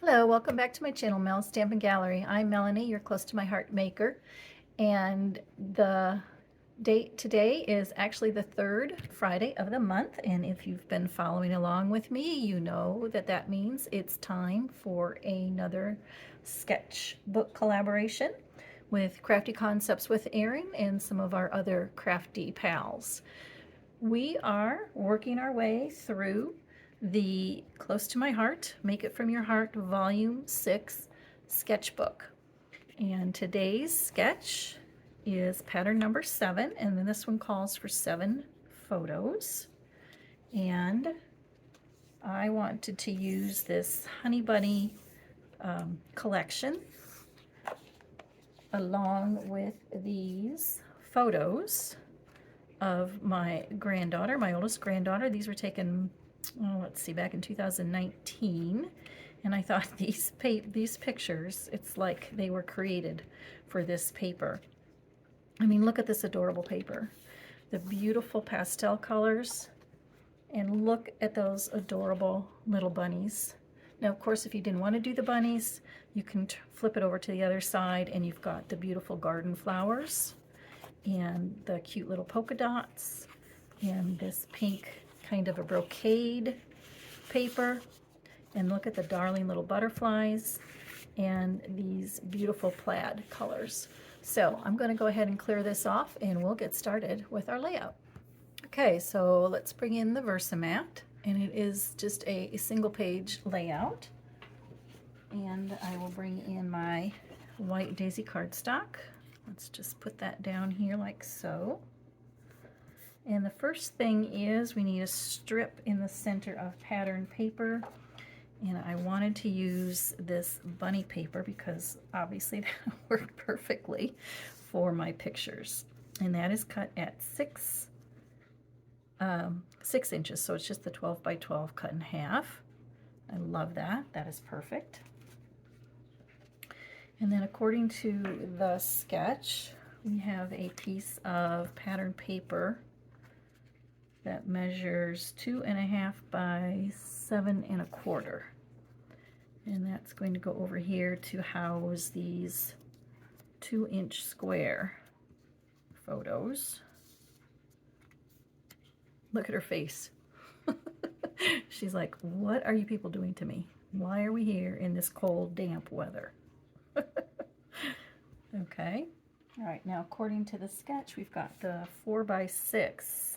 Hello, welcome back to my channel, Mel's Stampin' Gallery. I'm Melanie, your close to my heart maker, and the date today is actually the third Friday of the month, and if you've been following along with me, you know that that means it's time for another sketchbook collaboration with Crafty Concepts with Erin and some of our other crafty pals. We are working our way through the Close to My Heart, Make It From Your Heart, Volume 6 sketchbook. And today's sketch is pattern number 7, and then this one calls for 7 photos. And I wanted to use this Honey Bunny collection along with these photos of my granddaughter, my oldest granddaughter. These were taken, oh, let's see, back in 2019. And I thought these pictures, it's like they were created for this paper. I mean, look at this adorable paper. The beautiful pastel colors. And look at those adorable little bunnies. Now, of course, if you didn't want to do the bunnies, you can flip it over to the other side and you've got the beautiful garden flowers and the cute little polka dots and this pink kind of a brocade paper, and look at the darling little butterflies and these beautiful plaid colors. So I'm going to go ahead and clear this off and we'll get started with our layout. Okay, so let's bring in the Versamat, and it is just a single page layout, and I will bring in my white daisy cardstock. Let's just put that down here like so. And the first thing is we need a strip in the center of pattern paper. And I wanted to use this bunny paper because obviously that worked perfectly for my pictures. And that is cut at 6 inches. So it's just the 12 by 12 cut in half. I love that. That is perfect. And then according to the sketch, we have a piece of pattern paper that measures 2.5 by 7.25. And that's going to go over here to house these 2-inch square photos. Look at her face. She's like, what are you people doing to me? Why are we here in this cold, damp weather? Okay. All right, now according to the sketch, we've got the 4 by 6.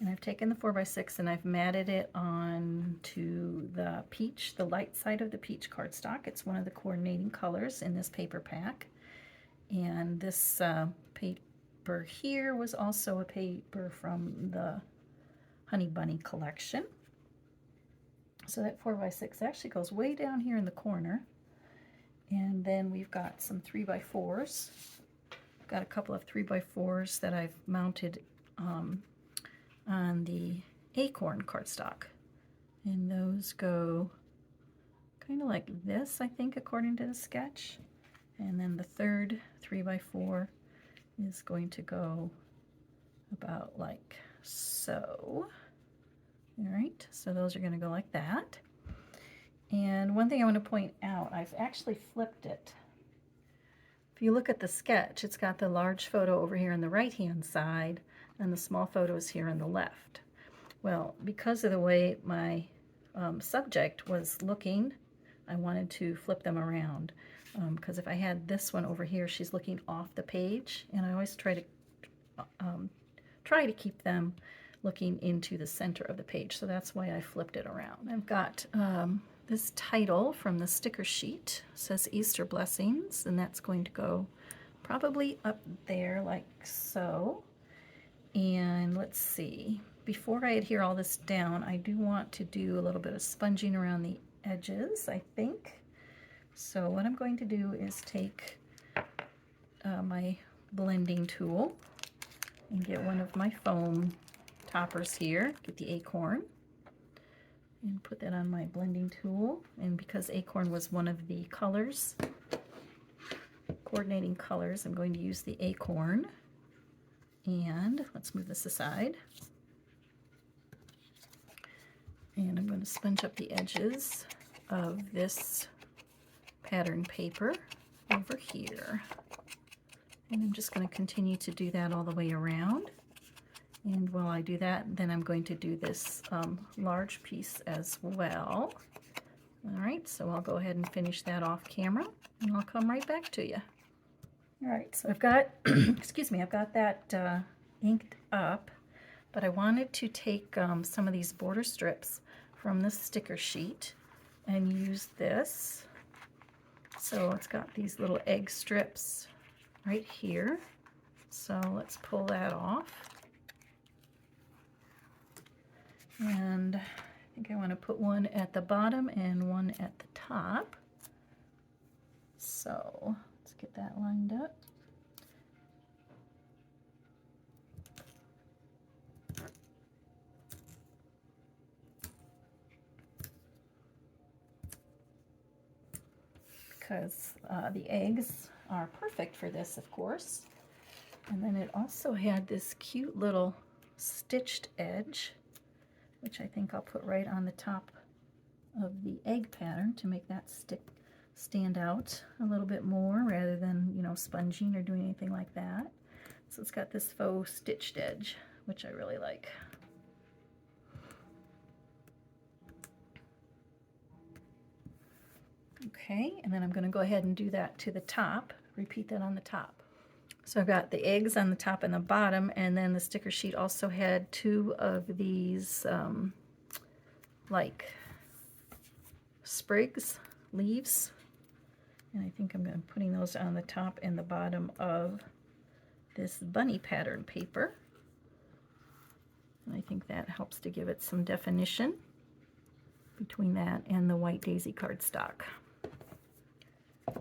And I've taken the 4 by 6 and I've matted it on to the peach, the light side of the peach cardstock. It's one of the coordinating colors in this paper pack. And this paper here was also a paper from the Honey Bunny collection. So that 4 by 6 actually goes way down here in the corner. And then we've got some 3 by 4s. Got a couple of 3 by 4s that I've mounted on the acorn cardstock. And those go kind of like this, I think, according to the sketch. And then the third 3 by 4 is going to go about like so. All right, so those are going to go like that. And one thing I want to point out, I've actually flipped it. If you look at the sketch, it's got the large photo over here on the right-hand side and the small photos here on the left. Well, because of the way my subject was looking, I wanted to flip them around. Because if I had this one over here, she's looking off the page, and I always try to keep them looking into the center of the page. So that's why I flipped it around. I've got this title from the sticker sheet. It says Easter Blessings, and that's going to go probably up there like so. And let's see, before I adhere all this down, I do want to do a little bit of sponging around the edges, I think. So what I'm going to do is take my blending tool and get one of my foam toppers here, get the acorn, and put that on my blending tool. And because acorn was one of the colors, coordinating colors, I'm going to use the acorn. And let's move this aside. And I'm going to sponge up the edges of this pattern paper over here. And I'm just going to continue to do that all the way around. And while I do that, then I'm going to do this large piece as well. All right, so I'll go ahead and finish that off camera, and I'll come right back to you. All right, so I've got, excuse me, I've got that inked up, but I wanted to take some of these border strips from the sticker sheet and use this. So it's got these little egg strips right here. So let's pull that off. And I think I want to put one at the bottom and one at the top. So let's get that lined up. Because the eggs are perfect for this, of course. And then it also had this cute little stitched edge, which I think I'll put right on the top of the egg pattern to make that stand out a little bit more rather than, you know, sponging or doing anything like that. So it's got this faux stitched edge, which I really like. Okay, and then I'm going to go ahead and do that to the top, repeat that on the top. So I've got the eggs on the top and the bottom, and then the sticker sheet also had two of these like sprigs, leaves, and I think I'm going to be putting those on the top and the bottom of this bunny pattern paper. And I think that helps to give it some definition between that and the white daisy cardstock.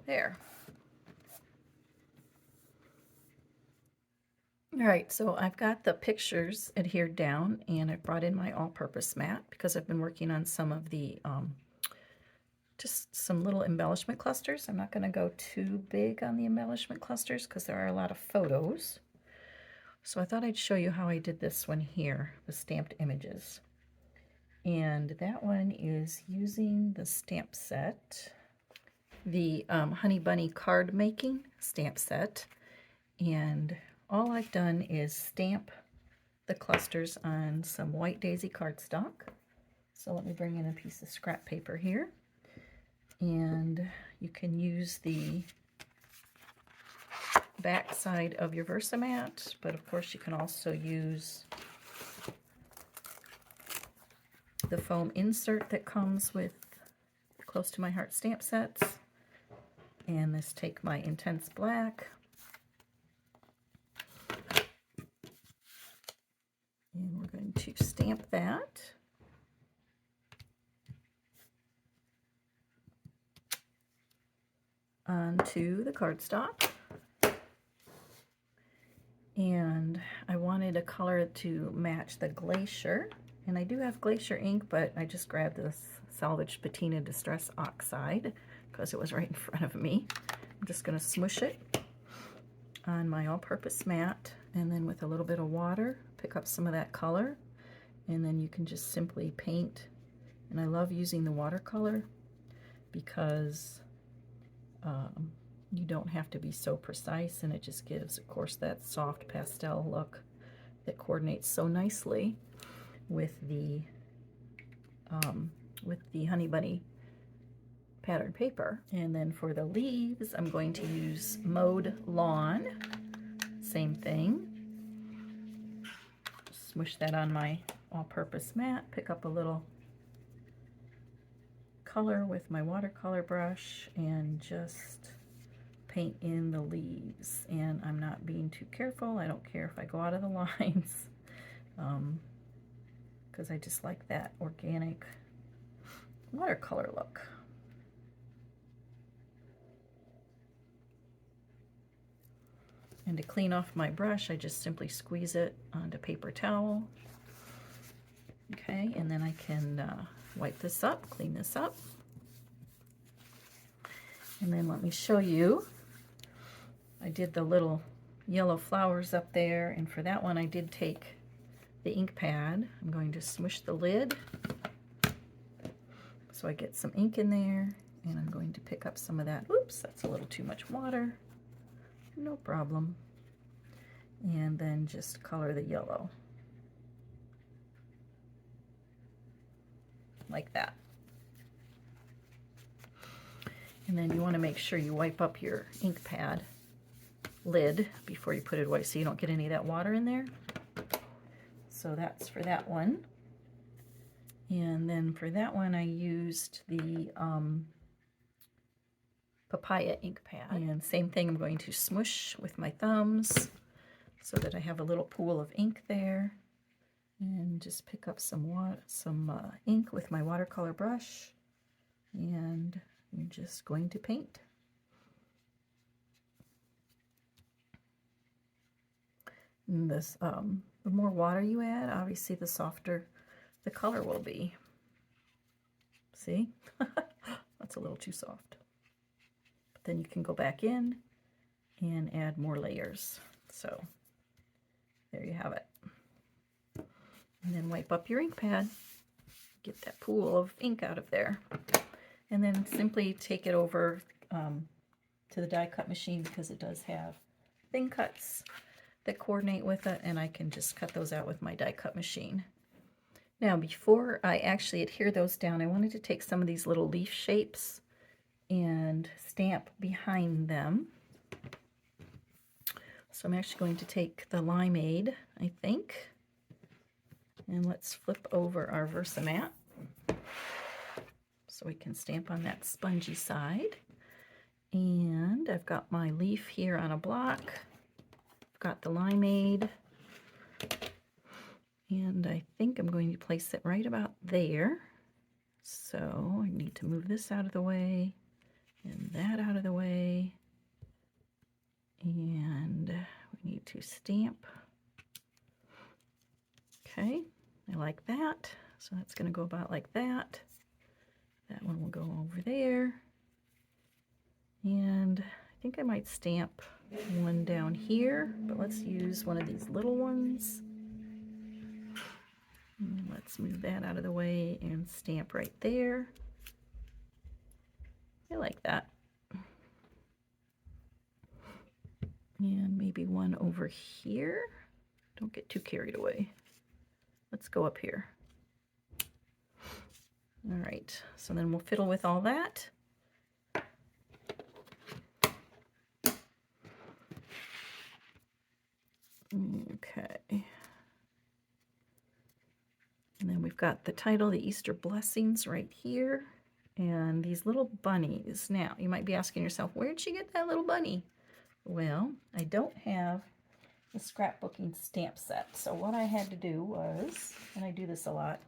There. All right, so I've got the pictures adhered down, and I've brought in my all-purpose mat because I've been working on some of the just some little embellishment clusters. I'm not going to go too big on the embellishment clusters because there are a lot of photos. So I thought I'd show you how I did this one here, the stamped images. And that one is using the stamp set, the Honey Bunny card making stamp set. And all I've done is stamp the clusters on some white daisy cardstock. So let me bring in a piece of scrap paper here. And you can use the back side of your Versamat, but of course you can also use the foam insert that comes with Close to My Heart stamp sets. And this Take My Intense Black. And we're going to stamp that. Onto the cardstock. And I wanted a color to match the Glacier. And I do have Glacier ink, but I just grabbed this salvaged Patina Distress Oxide because it was right in front of me. I'm just going to smush it on my all-purpose mat, and then with a little bit of water, pick up some of that color, and then you can just simply paint. And I love using the watercolor because you don't have to be so precise, and it just gives, of course, that soft pastel look that coordinates so nicely with the Honey Bunny pattern paper. And then for the leaves, I'm going to use Mowed Lawn. Same thing. Smush that on my all-purpose mat, pick up a little color with my watercolor brush, and just paint in the leaves. And I'm not being too careful. I don't care if I go out of the lines, because I just like that organic watercolor look. And to clean off my brush, I just simply squeeze it onto paper towel. Okay, and then I can wipe this up, clean this up. And then let me show you. I did the little yellow flowers up there, and for that one I did take the ink pad. I'm going to smush the lid, So I get some ink in there, and I'm going to pick up some of that. Oops, that's a little too much water. No problem. And then just color the yellow. Like that. And then you want to make sure you wipe up your ink pad lid before you put it away so you don't get any of that water in there. So that's for that one. And then for that one I used the papaya ink pad. And same thing, I'm going to smush with my thumbs so that I have a little pool of ink there. And just pick up some ink with my watercolor brush. And I'm just going to paint. And this, the more water you add, obviously the softer the color will be. See? That's a little too soft. But then you can go back in and add more layers. So there you have it. And then wipe up your ink pad. Get that pool of ink out of there. And then simply take it over to the die cut machine, because it does have thin cuts that coordinate with it, and I can just cut those out with my die cut machine. Now, before I actually adhere those down, I wanted to take some of these little leaf shapes and stamp behind them. So I'm actually going to take the limeade, I think, and let's flip over our Versamat so we can stamp on that spongy side. And I've got my leaf here on a block. I've got the limeade, and I think I'm going to place it right about there. So I need to move this out of the way and that out of the way, and we need to stamp. Okay, I like that. So that's going to go about like that. That one will go over there. And I think I might stamp one down here, but let's use one of these little ones. And let's move that out of the way and stamp right there. I like that. And maybe one over here. Don't get too carried away. Let's go up here. All right, so then we'll fiddle with all that. Okay. And then we've got the title, The Easter Blessings, right here. And these little bunnies. Now, you might be asking yourself, where'd she get that little bunny? Well, I don't have the scrapbooking stamp set. So what I had to do was, and I do this a lot,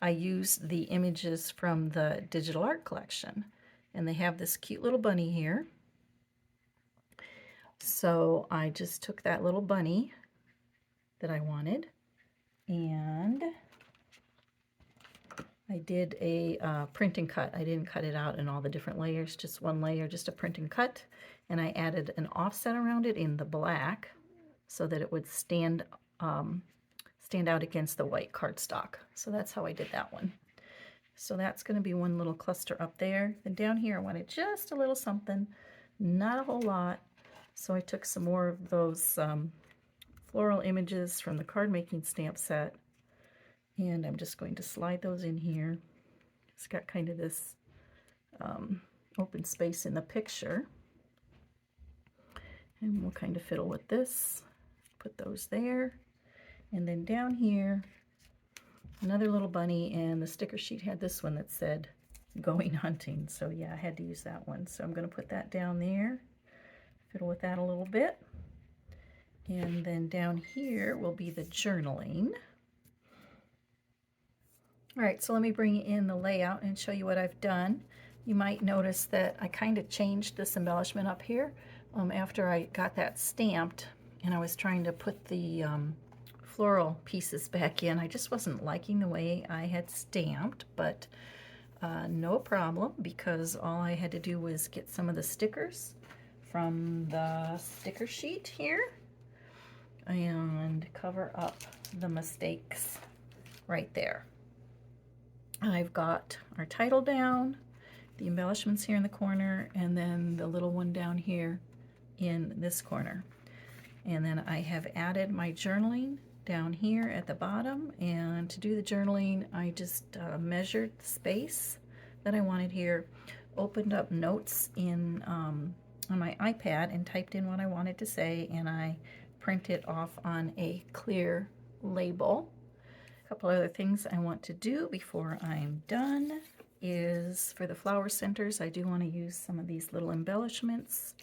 I use the images from the digital art collection. And they have this cute little bunny here. So I just took that little bunny that I wanted, and I did a print and cut. I didn't cut it out in all the different layers, just one layer, just a print and cut. And I added an offset around it in the black so that it would stand out against the white cardstock. So that's how I did that one. So that's going to be one little cluster up there. Then down here I wanted just a little something, not a whole lot. So I took some more of those floral images from the card making stamp set, and I'm just going to slide those in here. It's got kind of this open space in the picture, and we'll kind of fiddle with this. Put those there, and then down here another little bunny, and the sticker sheet had this one that said going hunting, so yeah, I had to use that one. So I'm going to put that down there, fiddle with that a little bit. And then down here will be the journaling. All right, so let me bring in the layout and show you what I've done. You might notice that I kind of changed this embellishment up here after I got that stamped, and I was trying to put the floral pieces back in. I just wasn't liking the way I had stamped, but no problem, because all I had to do was get some of the stickers from the sticker sheet here and cover up the mistakes right there. I've got our title down, the embellishments here in the corner, and then the little one down here in this corner. And then I have added my journaling down here at the bottom, and to do the journaling I just measured the space that I wanted here, opened up notes in on my iPad and typed in what I wanted to say, and I print it off on a clear label. A couple other things I want to do before I'm done is for the flower centers, I do want to use some of these little embellishments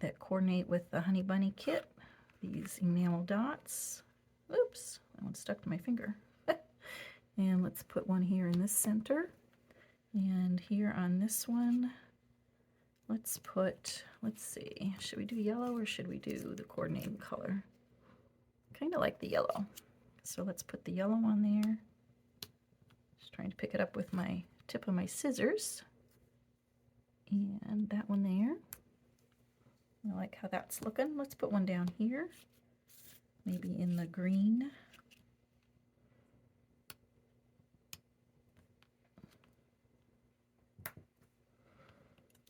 that coordinate with the Honey Bunny kit. These enamel dots. Oops, that one stuck to my finger. And let's put one here in this center. And here on this one, let's put, let's see, should we do yellow or should we do the coordinating color? Kind of like the yellow. So let's put the yellow on there. Just trying to pick it up with my tip of my scissors. And that one there. I like how that's looking. Let's put one down here, maybe in the green.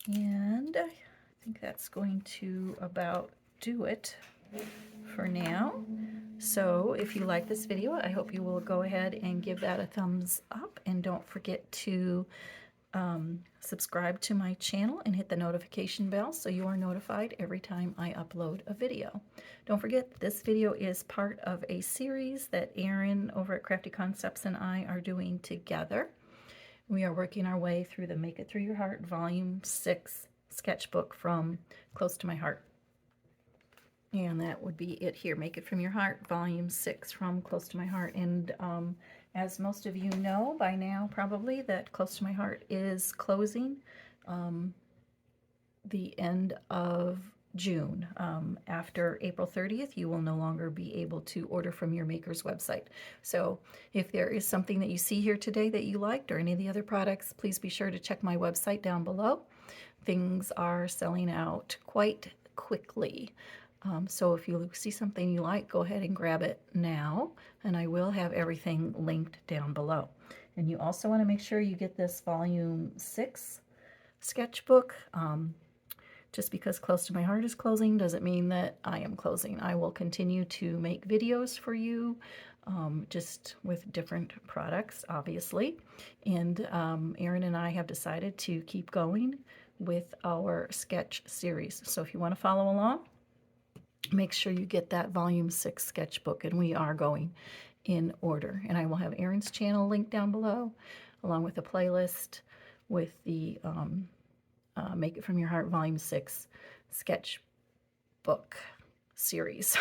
And I think that's going to about do it for now. So if you like this video, I hope you will go ahead and give that a thumbs up, and don't forget to subscribe to my channel and hit the notification bell so you are notified every time I upload a video. Don't forget, this video is part of a series that Erin over at Crafty Concepts and I are doing together. We are working our way through the Make It Through Your Heart Volume 6 sketchbook from Close to My Heart. And that would be it here, Make It From Your Heart, Volume 6 from Close to My Heart. And as most of you know by now, probably, that Close to My Heart is closing the end of June. After April 30th, you will no longer be able to order from your maker's website. So if there is something that you see here today that you liked, or any of the other products, please be sure to check my website down below. Things are selling out quite quickly. So if you see something you like, go ahead and grab it now, and I will have everything linked down below. And you also want to make sure you get this Volume 6 sketchbook. Just because Close to My Heart is closing doesn't mean that I am closing. I will continue to make videos for you, just with different products, obviously. And Erin and I have decided to keep going with our sketch series. So if you want to follow along, make sure you get that Volume 6 sketchbook, and we are going in order. And I will have Erin's channel linked down below, along with a playlist with the Make It From Your Heart Volume 6 sketchbook series.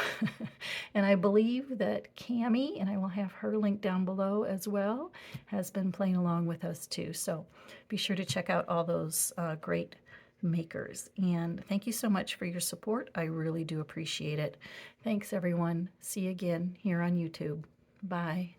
And I believe that Cammie, and I will have her link down below as well, has been playing along with us too. So be sure to check out all those great makers. And thank you so much for your support. I really do appreciate it. Thanks, everyone. See you again here on YouTube. Bye.